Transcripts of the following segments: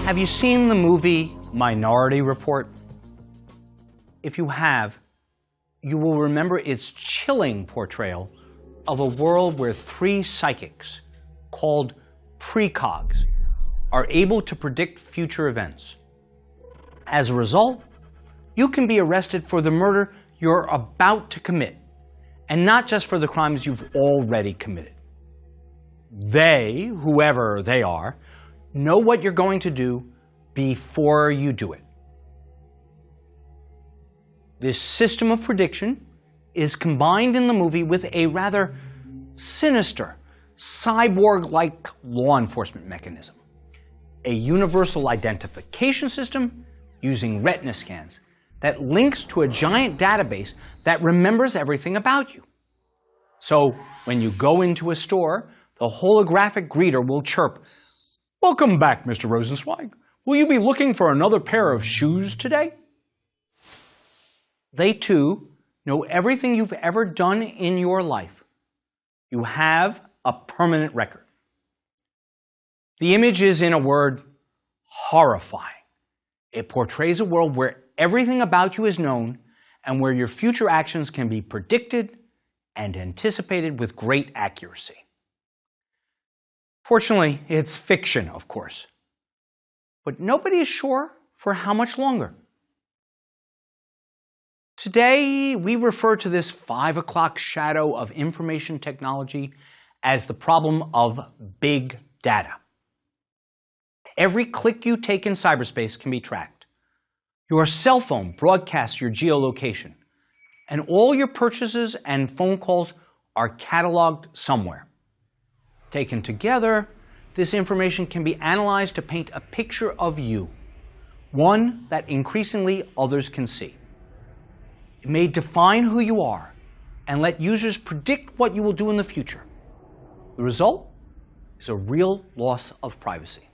Have you seen the movie Minority Report? If you have, you will remember its chilling portrayal of a world where three psychics, called precogs, are able to predict future events. As a result, you can be arrested for the murder you're about to commit, and not just for the crimes you've already committed. They, whoever they are, know what you're going to do before you do it. This system of prediction is combined in the movie with a rather sinister, cyborg-like law enforcement mechanism. A universal identification system using retina scans that links to a giant database that remembers everything about you. So when you go into a store, the holographic greeter will chirp, "Welcome back, Mr. Rosenzweig. Will you be looking for another pair of shoes today?" They too know everything you've ever done in your life. You have a permanent record. The image is, in a word, horrifying. It portrays a world where everything about you is known and where your future actions can be predicted and anticipated with great accuracy. Fortunately, it's fiction, of course. But nobody is sure for how much longer. Today, we refer to this 5 o'clock shadow of information technology as the problem of big data. Every click you take in cyberspace can be tracked. Your cell phone broadcasts your geolocation, and all your purchases and phone calls are cataloged somewhere. Taken together, this information can be analyzed to paint a picture of you, one that increasingly others can see. It may define who you are and let users predict what you will do in the future. The result is a real loss of privacy.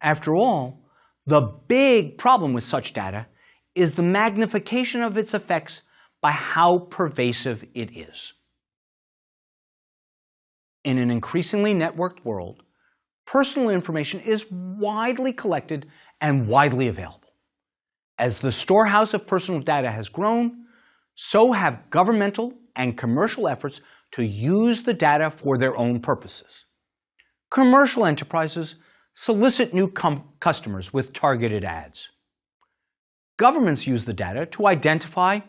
After all, the big problem with such data is the magnification of its effects by how pervasive it is. In an increasingly networked world, personal information is widely collected and widely available. As the storehouse of personal data has grown, so have governmental and commercial efforts to use the data for their own purposes. Commercial enterprises solicit new customers with targeted ads. Governments use the data to identify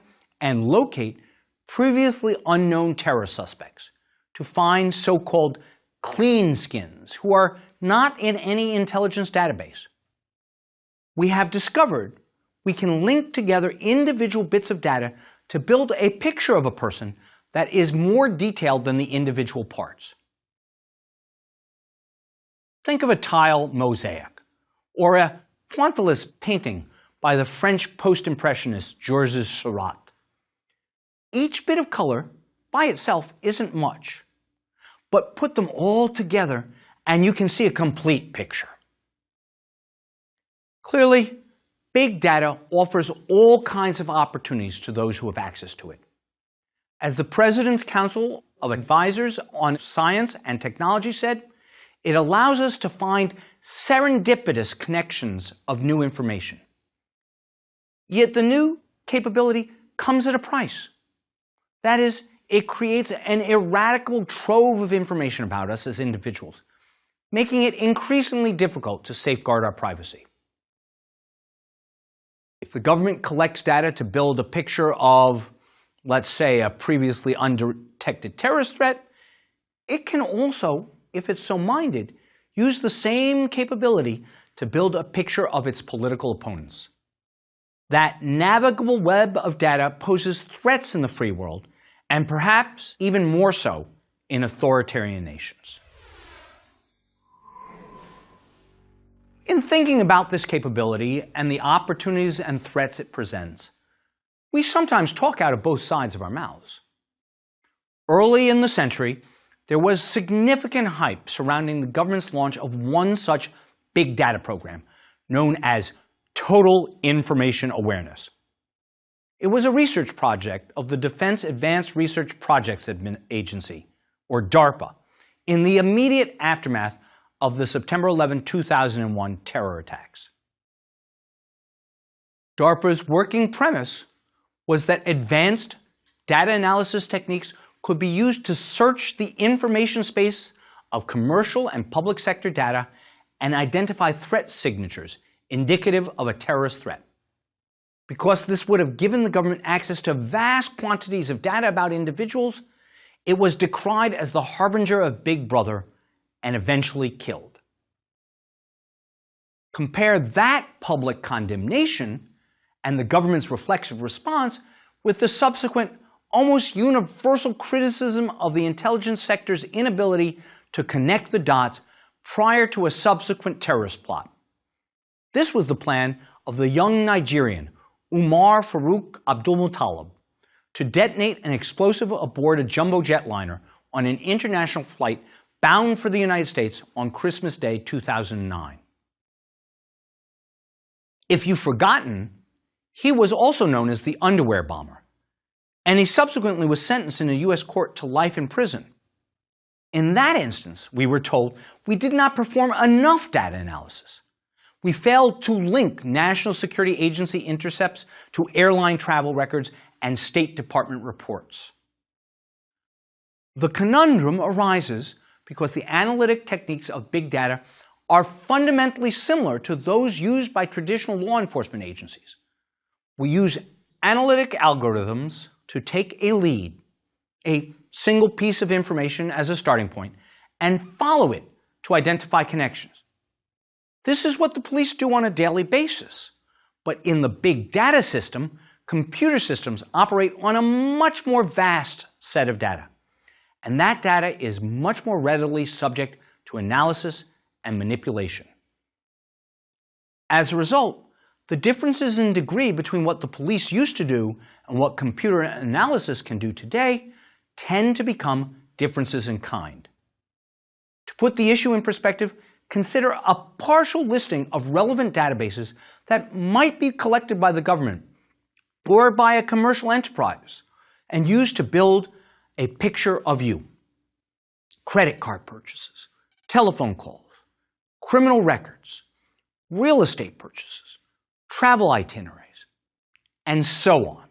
and locate previously unknown terror suspects, to find so-called clean skins who are not in any intelligence database. We have discovered we can link together individual bits of data to build a picture of a person that is more detailed than the individual parts. Think of a tile mosaic, or a pointillist painting by the French post-impressionist Georges Seurat. Each bit of color by itself isn't much, but put them all together and you can see a complete picture. Clearly, big data offers all kinds of opportunities to those who have access to it. As the President's Council of Advisors on Science and Technology said, it allows us to find serendipitous connections of new information. Yet the new capability comes at a price. That is, it creates an ineradicable trove of information about us as individuals, making it increasingly difficult to safeguard our privacy. If the government collects data to build a picture of, let's say, a previously undetected terrorist threat, it can also, if it's so minded, use the same capability to build a picture of its political opponents. That navigable web of data poses threats in the free world, and perhaps even more so in authoritarian nations. In thinking about this capability and the opportunities and threats it presents, we sometimes talk out of both sides of our mouths. Early in the century, there was significant hype surrounding the government's launch of one such big data program, known as Total Information Awareness. It was a research project of the Defense Advanced Research Projects Agency, or DARPA, in the immediate aftermath of the September 11, 2001 terror attacks. DARPA's working premise was that advanced data analysis techniques could be used to search the information space of commercial and public sector data and identify threat signatures indicative of a terrorist threat. Because this would have given the government access to vast quantities of data about individuals, it was decried as the harbinger of Big Brother and eventually killed. Compare that public condemnation and the government's reflexive response with the subsequent almost universal criticism of the intelligence sector's inability to connect the dots prior to a subsequent terrorist plot. This was the plan of the young Nigerian, Umar Farouk Abdulmutallab, to detonate an explosive aboard a jumbo jetliner on an international flight bound for the United States on Christmas Day 2009. If you've forgotten, he was also known as the underwear bomber, and he subsequently was sentenced in a U.S. court to life in prison. In that instance, we were told we did not perform enough data analysis. We failed to link National Security Agency intercepts to airline travel records and State Department reports. The conundrum arises because the analytic techniques of big data are fundamentally similar to those used by traditional law enforcement agencies. We use analytic algorithms to take a lead, a single piece of information as a starting point, and follow it to identify connections. This is what the police do on a daily basis. But in the big data system, computer systems operate on a much more vast set of data. And that data is much more readily subject to analysis and manipulation. As a result, the differences in degree between what the police used to do and what computer analysis can do today tend to become differences in kind. To put the issue in perspective, consider a partial listing of relevant databases that might be collected by the government or by a commercial enterprise and used to build a picture of you. Credit card purchases, telephone calls, criminal records, real estate purchases, travel itineraries, and so on.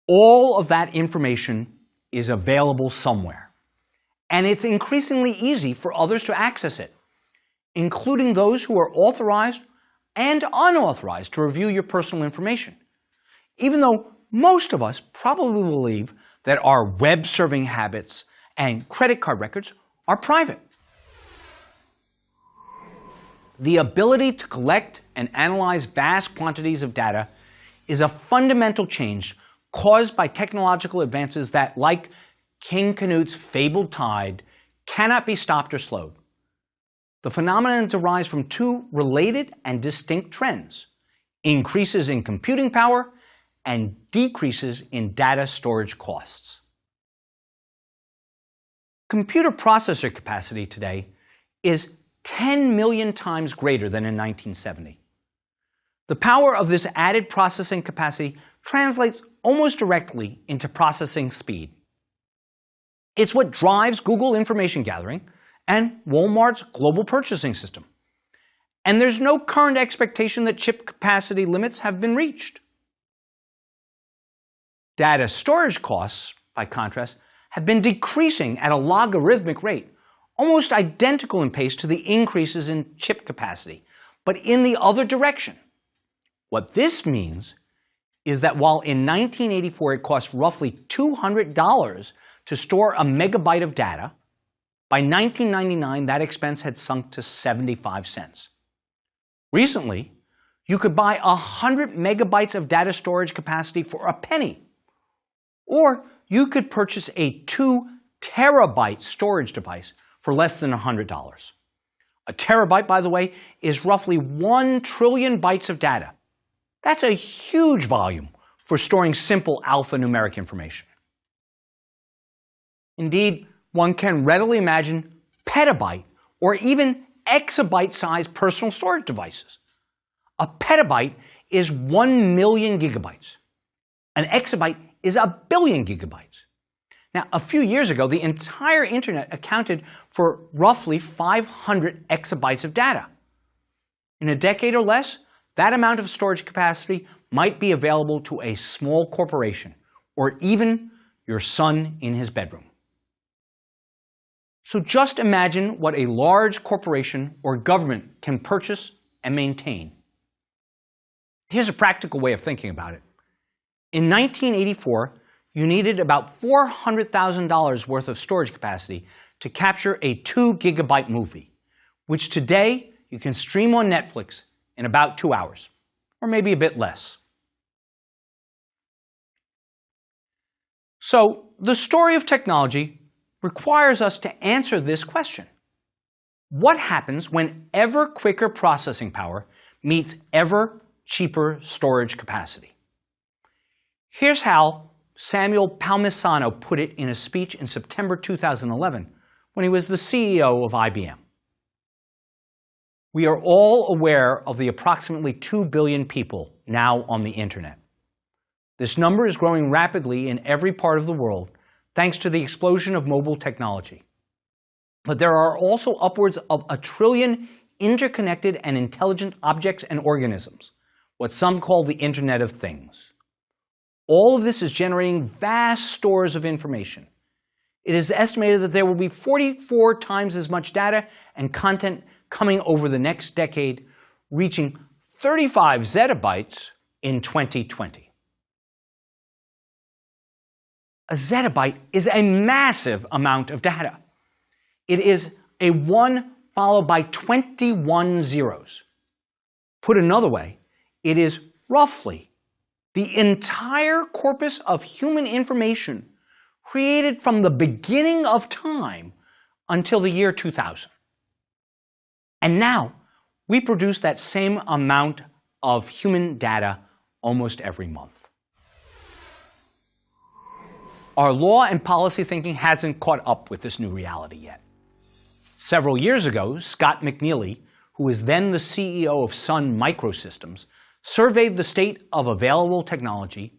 All of that information is available somewhere, and it's increasingly easy for others to access it, including those who are authorized and unauthorized to review your personal information, even though most of us probably believe that our web surfing habits and credit card records are private. The ability to collect and analyze vast quantities of data is a fundamental change caused by technological advances that, like King Canute's fabled tide, cannot be stopped or slowed. The phenomenon derives from two related and distinct trends: increases in computing power and decreases in data storage costs. Computer processor capacity today is 10 million times greater than in 1970. The power of this added processing capacity translates almost directly into processing speed. It's what drives Google information gathering and Walmart's global purchasing system. And there's no current expectation that chip capacity limits have been reached. Data storage costs, by contrast, have been decreasing at a logarithmic rate, almost identical in pace to the increases in chip capacity, but in the other direction. What this means is that while in 1984 it cost roughly $200 to store a megabyte of data, by 1999 that expense had sunk to 75 cents. Recently, you could buy 100 megabytes of data storage capacity for a penny, or you could purchase a 2 terabyte storage device for less than $100. A terabyte, by the way, is roughly 1 trillion bytes of data. That's a huge volume for storing simple alphanumeric information. Indeed, one can readily imagine petabyte or even exabyte-sized personal storage devices. A petabyte is 1 million gigabytes. An exabyte is 1 billion gigabytes. Now, a few years ago, the entire internet accounted for roughly 500 exabytes of data. In a decade or less, that amount of storage capacity might be available to a small corporation, or even your son in his bedroom. So just imagine what a large corporation or government can purchase and maintain. Here's a practical way of thinking about it. In 1984, you needed about $400,000 worth of storage capacity to capture a 2 gigabyte movie, which today you can stream on Netflix in about 2 hours, or maybe a bit less. So, the story of technology requires us to answer this question. What happens when ever quicker processing power meets ever cheaper storage capacity? Here's how Samuel Palmisano put it in a speech in September 2011 when he was the CEO of IBM. We are all aware of the approximately 2 billion people now on the internet. This number is growing rapidly in every part of the world thanks to the explosion of mobile technology. But there are also upwards of 1 trillion interconnected and intelligent objects and organisms, what some call the Internet of Things. All of this is generating vast stores of information. It is estimated that there will be 44 times as much data and content coming over the next decade, reaching 35 zettabytes in 2020. A zettabyte is a massive amount of data. It is a 1 followed by 21 zeros. Put another way, it is roughly the entire corpus of human information created from the beginning of time until the year 2000. And now, we produce that same amount of human data almost every month. Our law and policy thinking hasn't caught up with this new reality yet. Several years ago, Scott McNealy, who was then the CEO of Sun Microsystems, surveyed the state of available technology,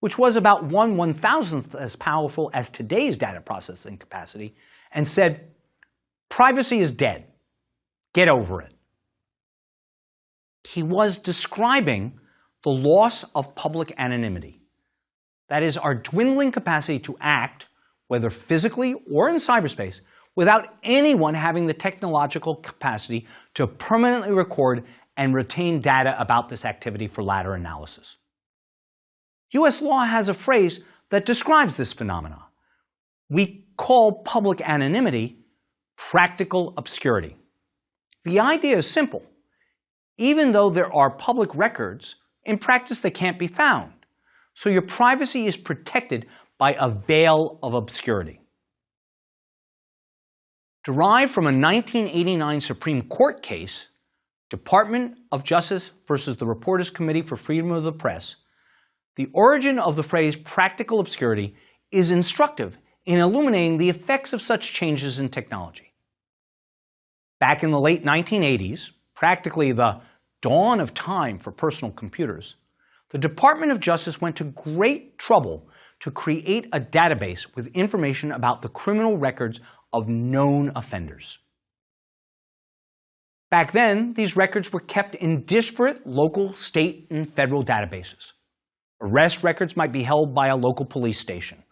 which was about 1/1000th as powerful as today's data processing capacity, and said, "Privacy is dead. Get over it." He was describing the loss of public anonymity. That is, our dwindling capacity to act, whether physically or in cyberspace, without anyone having the technological capacity to permanently record and retain data about this activity for later analysis. US law has a phrase that describes this phenomenon. We call public anonymity practical obscurity. The idea is simple. Even though there are public records, in practice they can't be found. So your privacy is protected by a veil of obscurity. Derived from a 1989 Supreme Court case, Department of Justice versus the Reporters Committee for Freedom of the Press, the origin of the phrase practical obscurity is instructive in illuminating the effects of such changes in technology. Back in the late 1980s, practically the dawn of time for personal computers, the Department of Justice went to great trouble to create a database with information about the criminal records of known offenders. Back then, these records were kept in disparate local, state, and federal databases. Arrest records might be held by a local police station,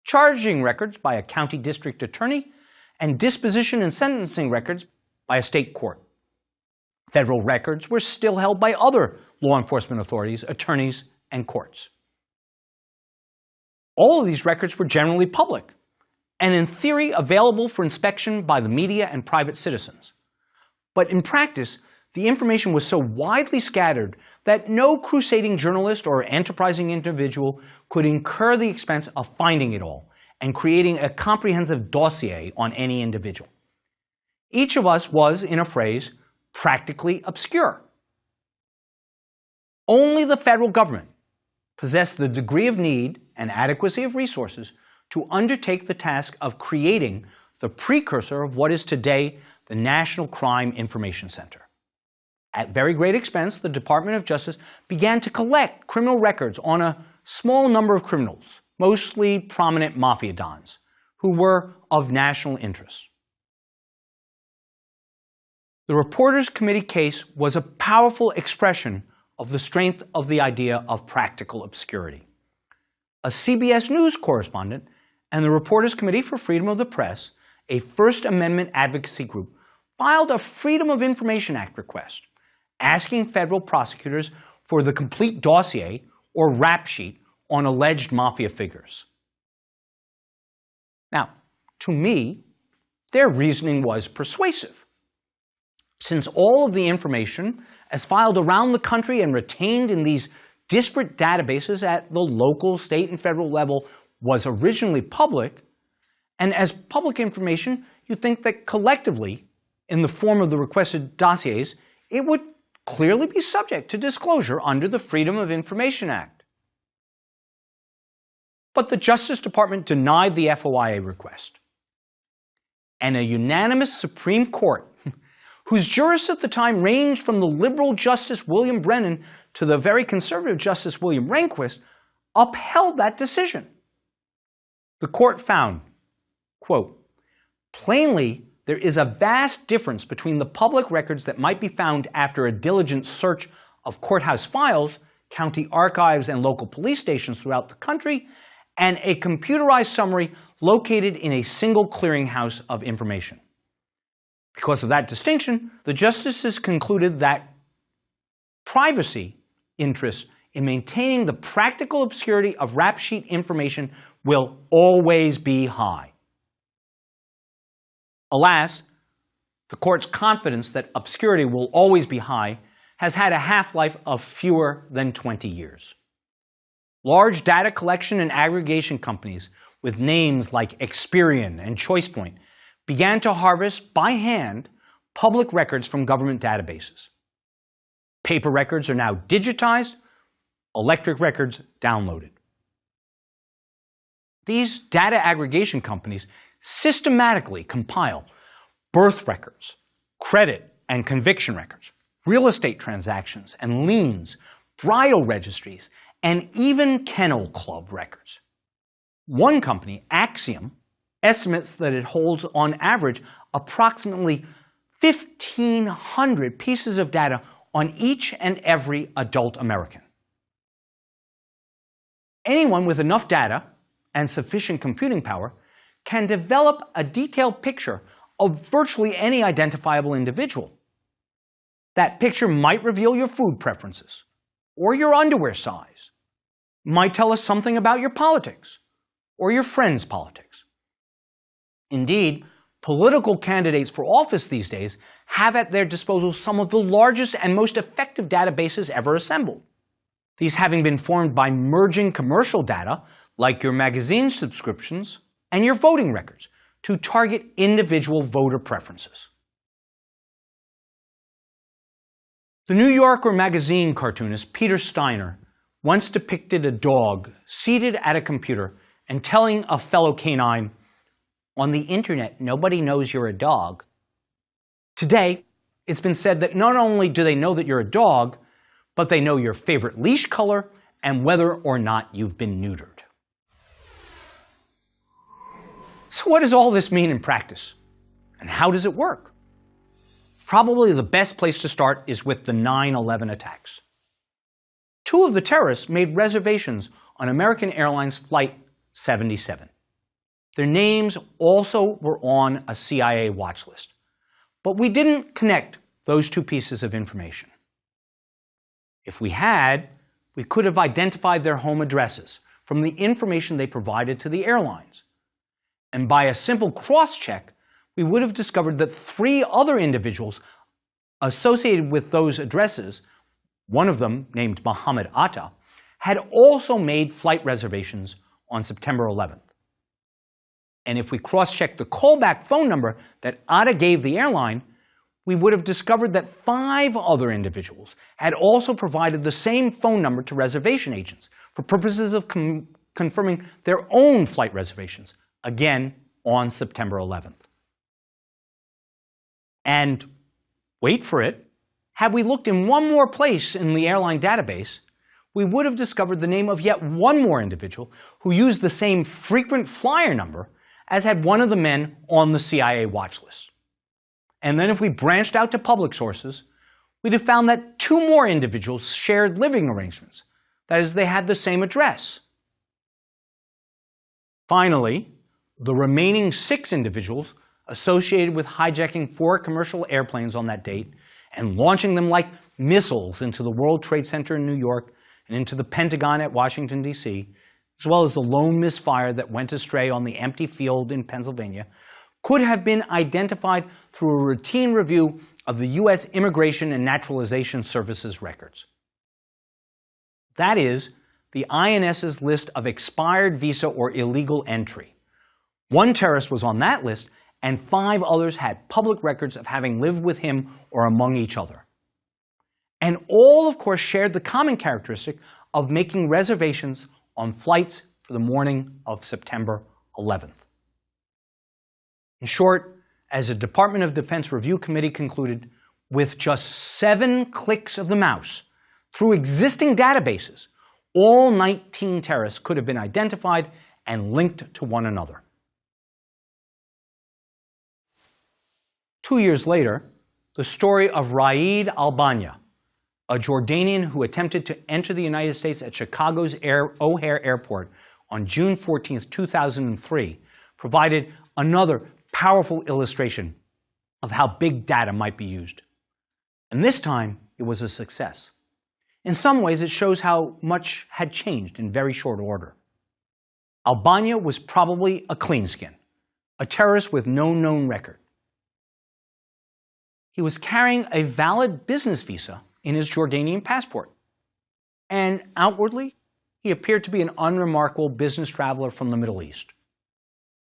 charging records by a county district attorney, and disposition and sentencing records by a state court. Federal records were still held by other law enforcement authorities, attorneys, and courts. All of these records were generally public, and in theory available for inspection by the media and private citizens. But in practice, the information was so widely scattered that no crusading journalist or enterprising individual could incur the expense of finding it all and creating a comprehensive dossier on any individual. Each of us was, in a phrase, practically obscure. Only the federal government possessed the degree of need and adequacy of resources to undertake the task of creating the precursor of what is today the National Crime Information Center. At very great expense, the Department of Justice began to collect criminal records on a small number of criminals, mostly prominent mafia dons, who were of national interest. The Reporters Committee case was a powerful expression of the strength of the idea of practical obscurity. A CBS News correspondent and the Reporters Committee for Freedom of the Press, a First Amendment advocacy group, filed a Freedom of Information Act request, asking federal prosecutors for the complete dossier or rap sheet on alleged mafia figures. Now, to me, their reasoning was persuasive. Since all of the information, as filed around the country and retained in these disparate databases at the local, state, and federal level, was originally public, and as public information, you'd think that collectively, in the form of the requested dossiers, it would clearly be subject to disclosure under the Freedom of Information Act. But the Justice Department denied the FOIA request. And a unanimous Supreme Court, whose jurists at the time ranged from the liberal Justice William Brennan to the very conservative Justice William Rehnquist, upheld that decision. The court found, quote, "Plainly, there is a vast difference between the public records that might be found after a diligent search of courthouse files, county archives, and local police stations throughout the country, and a computerized summary located in a single clearinghouse of information." Because of that distinction, the justices concluded that privacy interests in maintaining the practical obscurity of rap sheet information will always be high. Alas, the court's confidence that obscurity will always be high has had a half-life of fewer than 20 years. Large data collection and aggregation companies with names like Experian and ChoicePoint began to harvest by hand public records from government databases. Paper records are now digitized, electric records downloaded. These data aggregation companies systematically compile birth records, credit and conviction records, real estate transactions and liens, bridal registries, and even kennel club records. One company, Axiom, estimates that it holds on average approximately 1,500 pieces of data on each and every adult American. Anyone with enough data and sufficient computing power can develop a detailed picture of virtually any identifiable individual. That picture might reveal your food preferences or your underwear size, might tell us something about your politics or your friends' politics. Indeed, political candidates for office these days have at their disposal some of the largest and most effective databases ever assembled. These having been formed by merging commercial data, like your magazine subscriptions, and your voting records to target individual voter preferences. The New Yorker magazine cartoonist Peter Steiner once depicted a dog seated at a computer and telling a fellow canine, "On the internet, nobody knows you're a dog." Today, it's been said that not only do they know that you're a dog, but they know your favorite leash color and whether or not you've been neutered. So what does all this mean in practice? And how does it work? Probably the best place to start is with the 9/11 attacks. Two of the terrorists made reservations on American Airlines Flight 77. Their names also were on a CIA watch list. But we didn't connect those two pieces of information. If we had, we could have identified their home addresses from the information they provided to the airlines. And by a simple cross-check, we would have discovered that 3 other individuals associated with those addresses, one of them named Mohammed Atta, had also made flight reservations on September 11th. And if we cross-checked the callback phone number that Atta gave the airline, we would have discovered that 5 other individuals had also provided the same phone number to reservation agents for purposes of confirming their own flight reservations, again on September 11th. And wait for it, had we looked in one more place in the airline database, we would have discovered the name of yet one more individual who used the same frequent flyer number as had one of the men on the CIA watch list. And then if we branched out to public sources, we'd have found that two more individuals shared living arrangements. That is, they had the same address. Finally, the remaining 6 individuals associated with hijacking 4 commercial airplanes on that date and launching them like missiles into the World Trade Center in New York and into the Pentagon at Washington, D.C., as well as the lone misfire that went astray on the empty field in Pennsylvania, could have been identified through a routine review of the U.S. Immigration and Naturalization Service's records. That is, the INS's list of expired visa or illegal entry. One terrorist was on that list, and 5 others had public records of having lived with him or among each other. And all, of course, shared the common characteristic of making reservations on flights for the morning of September 11th. In short, as a Department of Defense Review Committee concluded, with just 7 clicks of the mouse through existing databases, all 19 terrorists could have been identified and linked to one another. 2 years later, the story of Raed Albania, a Jordanian who attempted to enter the United States at Chicago's O'Hare Airport on June 14, 2003, provided another powerful illustration of how big data might be used. And this time, it was a success. In some ways, it shows how much had changed in very short order. Albania was probably a clean skin, a terrorist with no known record. He was carrying a valid business visa in his Jordanian passport. And outwardly, he appeared to be an unremarkable business traveler from the Middle East.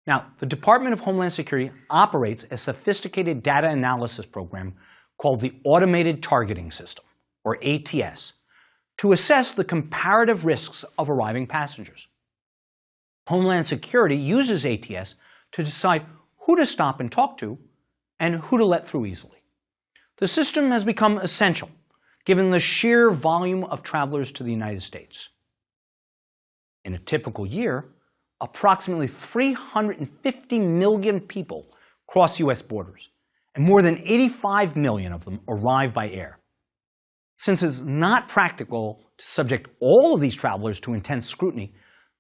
Now, the Department of Homeland Security operates a sophisticated data analysis program called the Automated Targeting System, or ATS, to assess the comparative risks of arriving passengers. Homeland Security uses ATS to decide who to stop and talk to and who to let through easily. The system has become essential, given the sheer volume of travelers to the United States. In a typical year, approximately 350 million people cross U.S. borders, and more than 85 million of them arrive by air. Since it's not practical to subject all of these travelers to intense scrutiny,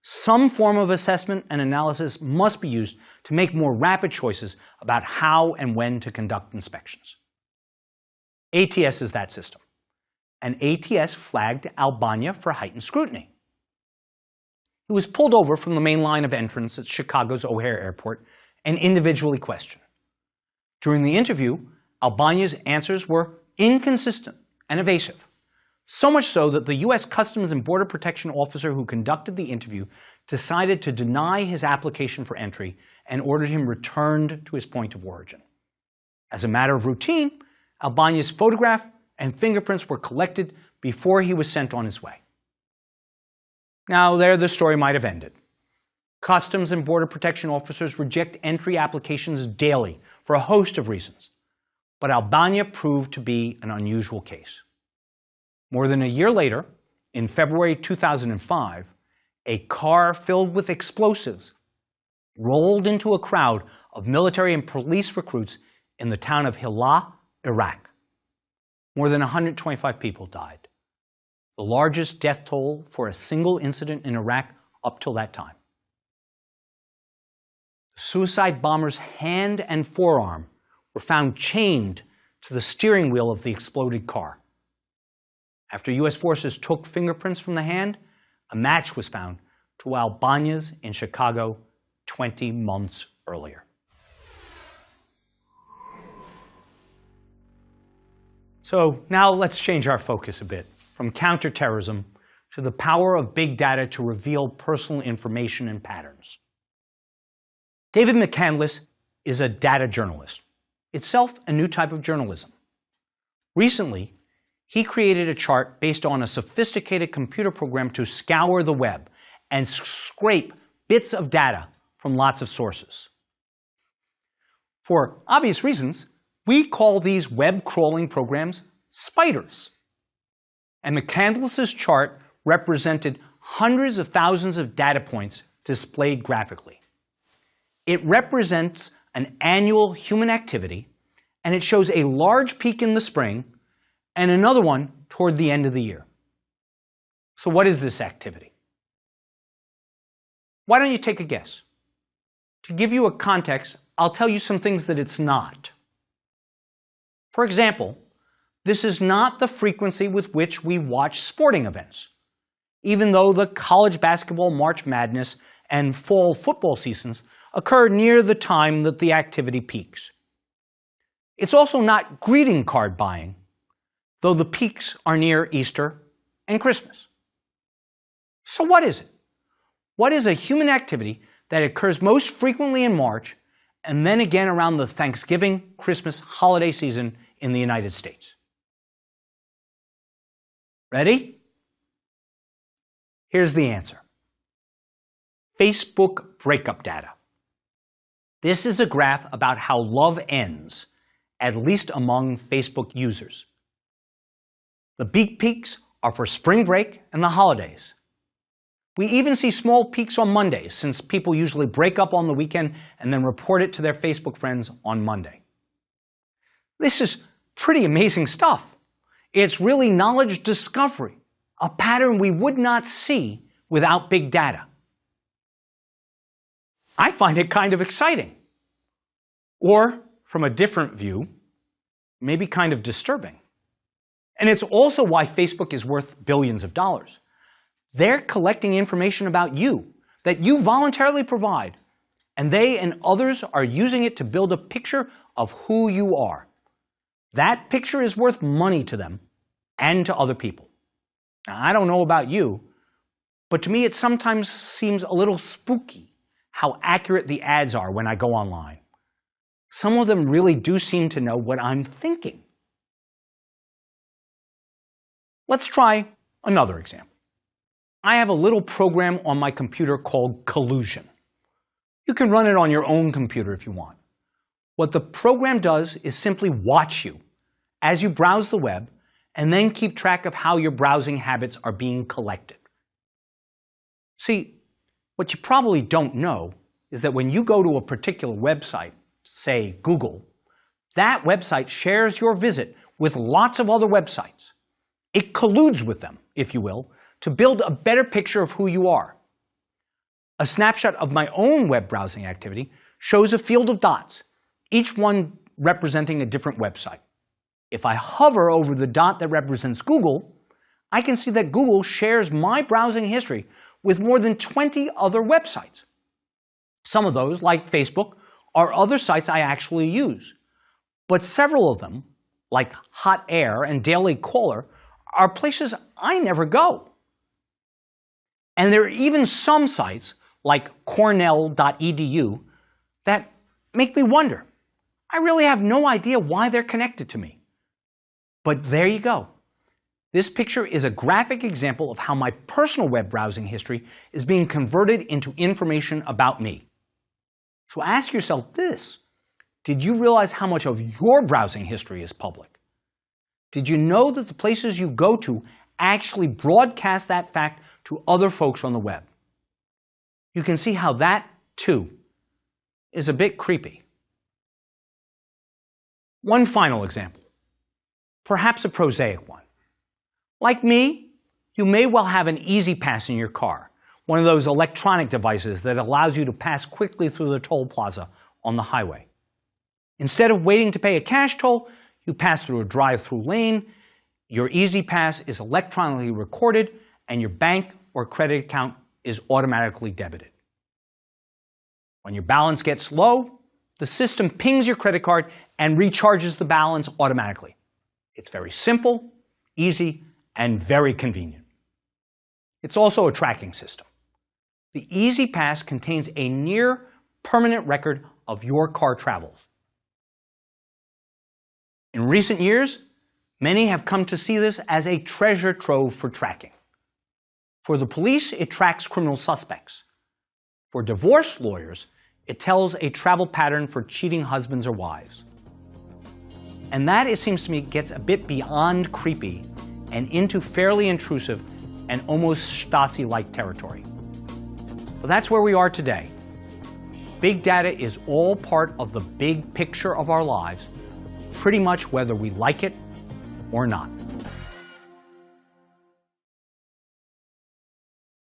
some form of assessment and analysis must be used to make more rapid choices about how and when to conduct inspections. ATS is that system, and ATS flagged Albania for heightened scrutiny. He was pulled over from the main line of entrance at Chicago's O'Hare Airport and individually questioned. During the interview, Albania's answers were inconsistent and evasive, so much so that the U.S. Customs and Border Protection officer who conducted the interview decided to deny his application for entry and ordered him returned to his point of origin. As a matter of routine, Albania's photograph and fingerprints were collected before he was sent on his way. Now, there the story might have ended. Customs and Border Protection officers reject entry applications daily for a host of reasons, but Albania proved to be an unusual case. More than a year later, in February 2005, a car filled with explosives rolled into a crowd of military and police recruits in the town of Hilla, Iraq. More than 125 people died, the largest death toll for a single incident in Iraq up till that time. The suicide bomber's hand and forearm were found chained to the steering wheel of the exploded car. After U.S. forces took fingerprints from the hand, a match was found to Albania's in Chicago 20 months earlier. So now let's change our focus a bit from counterterrorism to the power of big data to reveal personal information and patterns. David McCandless is a data journalist, itself a new type of journalism. Recently, he created a chart based on a sophisticated computer program to scour the web and scrape bits of data from lots of sources. For obvious reasons, we call these web crawling programs spiders. And McCandless's chart represented hundreds of thousands of data points displayed graphically. It represents an annual human activity, and it shows a large peak in the spring and another one toward the end of the year. So what is this activity? Why don't you take a guess? To give you a context, I'll tell you some things that it's not. For example, this is not the frequency with which we watch sporting events, even though the college basketball March Madness and fall football seasons occur near the time that the activity peaks. It's also not greeting card buying, though the peaks are near Easter and Christmas. So what is it? What is a human activity that occurs most frequently in March and then again around the Thanksgiving, Christmas holiday season in the United States? Ready? Here's the answer. Facebook breakup data. This is a graph about how love ends, at least among Facebook users. The big peaks are for spring break and the holidays. We even see small peaks on Mondays, since people usually break up on the weekend and then report it to their Facebook friends on Monday. This is pretty amazing stuff. It's really knowledge discovery, a pattern we would not see without big data. I find it kind of exciting. Or, from a different view, maybe kind of disturbing. And it's also why Facebook is worth billions of dollars. They're collecting information about you that you voluntarily provide, and they and others are using it to build a picture of who you are. That picture is worth money to them and to other people. Now, I don't know about you, but to me it sometimes seems a little spooky how accurate the ads are when I go online. Some of them really do seem to know what I'm thinking. Let's try another example. I have a little program on my computer called Collusion. You can run it on your own computer if you want. What the program does is simply watch you as you browse the web and then keep track of how your browsing habits are being collected. See, what you probably don't know is that when you go to a particular website, say Google, that website shares your visit with lots of other websites. It colludes with them, if you will, to build a better picture of who you are. A snapshot of my own web browsing activity shows a field of dots, each one representing a different website. If I hover over the dot that represents Google, I can see that Google shares my browsing history with more than 20 other websites. Some of those, like Facebook, are other sites I actually use. But several of them, like Hot Air and Daily Caller, are places I never go. And there are even some sites, like cornell.edu, that make me wonder. I really have no idea why they're connected to me. But there you go. This picture is a graphic example of how my personal web browsing history is being converted into information about me. So ask yourself this. Did you realize how much of your browsing history is public? Did you know that the places you go to actually broadcast that fact to other folks on the web? You can see how that, too, is a bit creepy. One final example, perhaps a prosaic one. Like me, you may well have an Easy Pass in your car, one of those electronic devices that allows you to pass quickly through the toll plaza on the highway. Instead of waiting to pay a cash toll, you pass through a drive-through lane, your Easy Pass is electronically recorded, and your bank or credit account is automatically debited. When your balance gets low, the system pings your credit card and recharges the balance automatically. It's very simple, easy, and very convenient. It's also a tracking system. The Easy Pass contains a near permanent record of your car travels. In recent years, many have come to see this as a treasure trove for tracking. For the police, it tracks criminal suspects. For divorce lawyers, it tells a travel pattern for cheating husbands or wives. And that, it seems to me, gets a bit beyond creepy and into fairly intrusive and almost Stasi-like territory. But that's where we are today. Big data is all part of the big picture of our lives, pretty much whether we like it or not.